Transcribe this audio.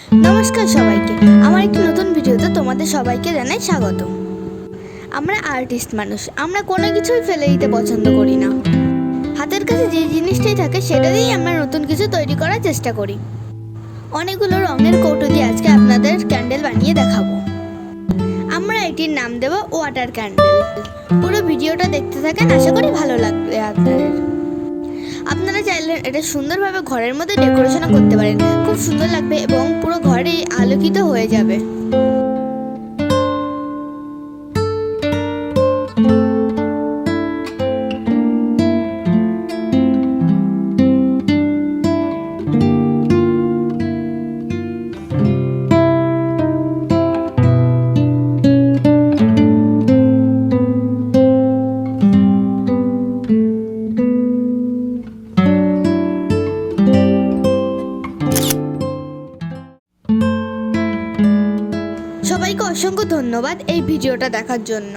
নমস্কার সবাইকে, আমার একটি নতুন ভিডিওতে তোমাদের সবাইকে জানাই স্বাগত। আমরা আর্টিস্ট মানুষ, আমরা কোনো কিছুই ফেলে দিতে পছন্দ করি না। হাতের কাছে যে জিনিসটাই থাকে সেটা দিয়েই আমরা নতুন কিছু তৈরি করার চেষ্টা করি। অনেকগুলো রঙের কৌটো দিয়ে আজকে আপনাদের ক্যান্ডেল বানিয়ে দেখাবো। আমরা এটির নাম দেব ওয়াটার ক্যান্ডেল। পুরো ভিডিওটা দেখতে থাকেন, আশা করি ভালো লাগবে আপনাদের। আপনারা চাইলে এটা সুন্দরভাবে ঘরের মধ্যে ডেকোরেশনও করতে পারেন, খুব সুন্দর লাগবে এবং পুরো ঘরেই আলোকিত হয়ে যাবে। সবাইকে অসংখ্য ধন্যবাদ এই ভিডিওটা দেখার জন্য।